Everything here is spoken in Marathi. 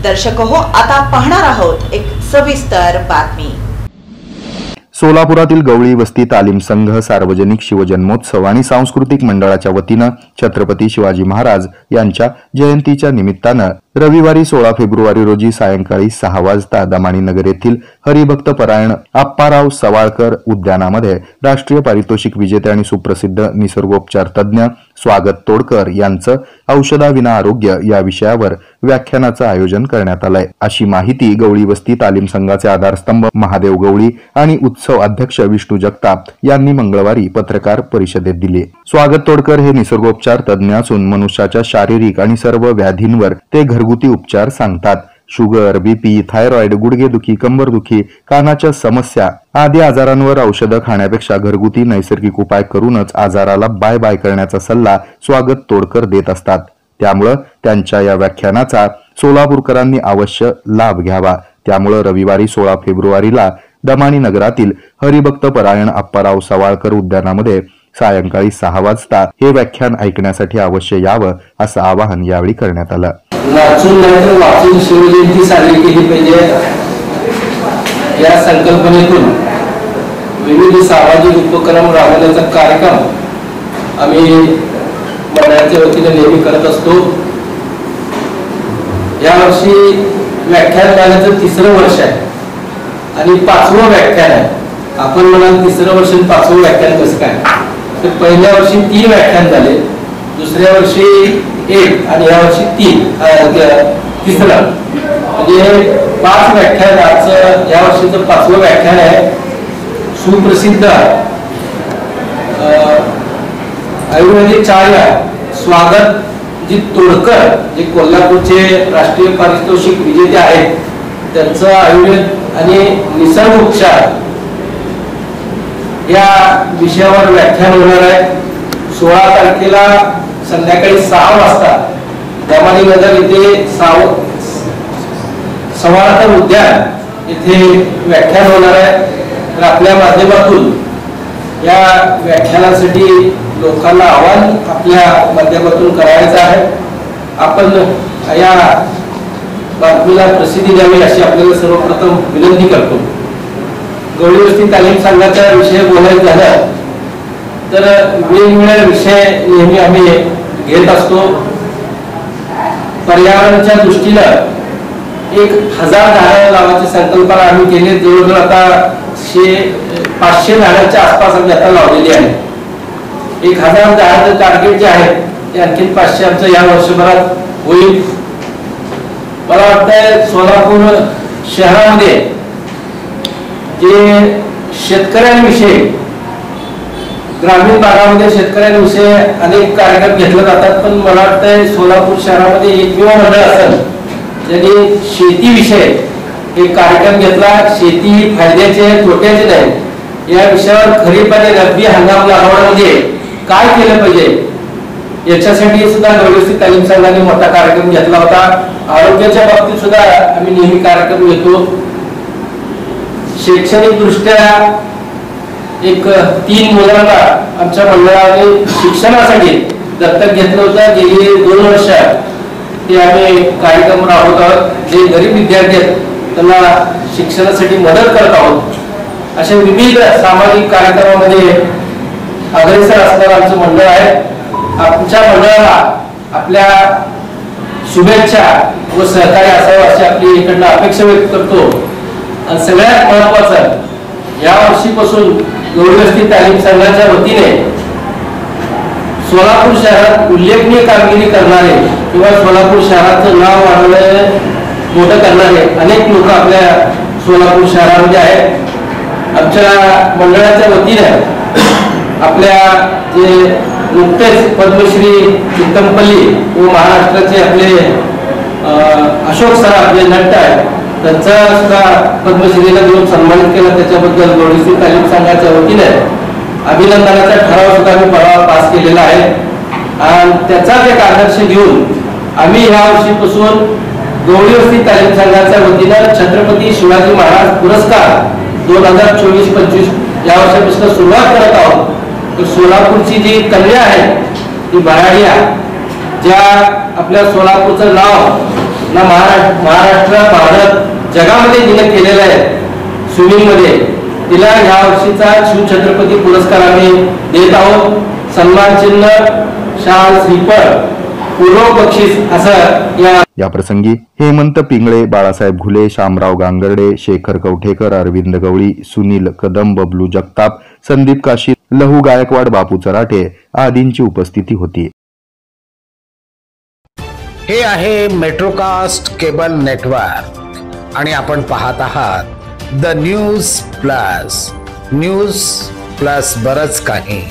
दर्शक हो, आता पाहणार आहोत एक सविस्तर बातमी। सोलापुरातील गवळी वस्ती तालीम संघ सार्वजनिक शिवजन्मोत्सव आणि सांस्कृतिक मंडळाच्या वतीनं छत्रपती शिवाजी महाराज यांच्या जयंतीच्या निमित्तानं रविवारी 16 फेब्रुवारी रोजी सायंकाळी 6 वाजता दमाणी नगर येथील हरिभक्त परायण आप्पाराव सवाळकर उद्यानामध्ये राष्ट्रीय पारितोषिक विजेते आणि सुप्रसिद्ध निसर्गोपचार तज्ज्ञ स्वागत तोडकर यांचं औषधाविना आरोग्य या विषयावर व्याख्यानाचं आयोजन करण्यात आलंय, अशी माहिती गवळी वस्ती तालीम संघाचे आधारस्तंभ महादेव गवळी आणि उत्सव अध्यक्ष विष्णू जगताप यांनी मंगळवारी पत्रकार परिषदेत दिली। स्वागत तोडकर हे निसर्गोपचार तज्ज्ञ असून मनुष्याच्या शारीरिक आणि सर्व व्याधींवर ते घरगुती उपचार सांगतात। शुगर, बीपी, थायरॉइड, गुडघेदुखी, कंबरदुखी, कानाच्या समस्या आदी आजारांवर औषधं खाण्यापेक्षा घरगुती नैसर्गिक उपाय करूनच आजाराला बाय बाय करण्याचा सल्ला स्वागत तोडकर देत असतात। त्यामुळे त्यांच्या या व्याख्यानाचा सोलापूरकरांनी अवश्य लाभ घ्यावा। त्यामुळे रविवारी 16 फेब्रुवारीला दमाणी नगरातील हरिभक्त परायण आप्पाराव सवाळकर उद्यानामध्ये सायंकाळी 6 वाजता हे व्याख्यान ऐकण्यासाठी अवश्य यावं असं आवाहन यावेळी करण्यात आलं। नाचून नाहीतर वाचून शिवजयंती साजरी केली पाहिजे या संकल्पनेतून विविध सामाजिक उपक्रम राबवण्याचा कार्यक्रम आम्ही मंडळाच्या वतीने नेहमी करत असतो। यावर्षी व्याख्यान झाल्याचं 3रं वर्ष आहे आणि 5वं व्याख्यान आहे। आपण म्हणाल 3रं वर्ष 5वं व्याख्यान कसं काय, तर पहिल्या वर्षी 3 व्याख्यान झाले, दुसऱ्या वर्षी 1 आणि या वर्षी 3रं म्हणजे 5 व्याख्यान। आज या वर्षीचं 5वं व्याख्यान आहे। सुप्रसिद्ध आयुर्वेदिकचार्य स्वागतजी तोडकर जे कोल्हापूरचे राष्ट्रीय पारितोषिक विजेते आहेत, त्यांचं आयुर्वेद आणि निसर्गोपचार या विषयावर व्याख्यान होणार आहे। 16 तारखेला संध्याकाळी 6 वाजता दमाणी नगर येथे सवाळकर उद्यान येथे व्याख्यान होणार आहे। तर आपल्या माध्यमातून या व्याख्यानासाठी लोकांना आवाहन आपल्या माध्यमातून करायचं आहे। आपण या बातमीला प्रसिद्धी द्यावी अशी आपल्याला सर्वप्रथम विनंती करतो। गवळी वस्ती तालीम संघाचा विषय बोलायचं झालं तर वेगवेगळे विषय नेहमी आम्ही घेत असतो। पर्यावरणाच्या दृष्टीनं 1000 झाडं लावायची संकल्पना आम्ही केली। जवळजवळ आता 500 झाडांच्या आसपास आम्ही आता लावलेली आहे। 1000 झाडाचं टार्गेट जे आहे ते आणखी 500 आमचं या वर्षभरात होईल। मला वाटतंय सोलापूर शहरामध्ये जे शेतकऱ्यांविषयी ग्रामीण भागामध्ये शेतकऱ्यांविषयी अनेक कार्यक्रम घेतले जातात, पण मला वाटतंय सोलापूर शहरामध्ये एकमेव मंडळ असेल ज्यांनी शेतीविषयी एक कार्यक्रम घेतला। शेती ही फायद्याची आहे, तोट्याची नाही, या विषयावर खरीप आणि रब्बी हंगाम लागवडीमध्ये काय केलं पाहिजे याच्यासाठी सुद्धा गवळी वस्ती तालीम संघाने मोठा कार्यक्रम घेतला होता। आरोग्याच्या बाबतीत सुद्धा आम्ही नेहमी कार्यक्रम घेतो। शैक्षणिक दृष्ट्या 3 मुलांना आमच्या मंडळाने शिक्षणासाठी दत्तक घेतलं होतं। गेली 2 वर्ष ते आम्ही कार्यक्रम राबवत आहोत। जे गरीब विद्यार्थी आहेत त्यांना शिक्षणासाठी मदत करत आहोत। अशा विविध सामाजिक कार्यक्रमामध्ये अग्रेसर असणारं आमचं मंडळ आहे। आमच्या मंडळाला आपल्या शुभेच्छा व सहकार्य असावं अशी आपली इकडनं अपेक्षा व्यक्त करतो। आणि सगळ्यात महत्वाचं, या वर्षीपासून गवळी वस्ती तालीम संघाच्या वतीने सोलापूर शहरात उल्लेखनीय कामगिरी करणारे किंवा सोलापूर शहराचं नाव वाढवणे मोठं करणारे अनेक लोक आपल्या सोलापूर शहरामध्ये आहेत। आमच्या मंडळाच्या वतीने आपल्या जे नुकतेच पद्मश्री चित्तमपल्ली व महाराष्ट्राचे आपले अशोक सर आपले नट आहेत, त्यांचा सुद्धा पद्मश्रीला देऊन सन्मानित केला। त्याच्याबद्दल गवळी वस्ती तालीम संघाच्या वतीने अभिनंदनाचा ठराव सुद्धा आम्ही पास केलेला आहे। आणि त्याचाच एक आदर्श घेऊन आम्ही या वर्षीपासून गवळी वस्ती तालीम संघाच्या वतीने छत्रपती शिवाजी महाराज पुरस्कार 2024-25 या वर्षापासून सुरुवात करत आहोत। तर सोलापूरची जी कन्या आहे ती बराडिया, ज्या आपल्या सोलापूरचं नाव ना महाराष्ट्र भारत जगामध्ये तिने केलेलं आहे स्विमिंगमध्ये. तिला ह्या वर्षीचा शिवछत्रपती पुरस्कार आम्ही देत आहोत. सन्मान चिन्ह, शाल, श्रीफळ, पूर्व बक्षीस असं या प्रसंगी हेमंत पिंगळे, बाळासाहेब घुले, शामराव गांगर्डे, शेखर कवठेकर, अरविंद गवळी, सुनील कदम, बबलू जगताप, संदीप काशी, लहू गायकवाड, बापू चराटे आदींची उपस्थिती होती. हे आहे मेट्रोकास्ट केबल नेटवर्क आणि आपण पाहत आहात the news plus. News plus बरंच काही.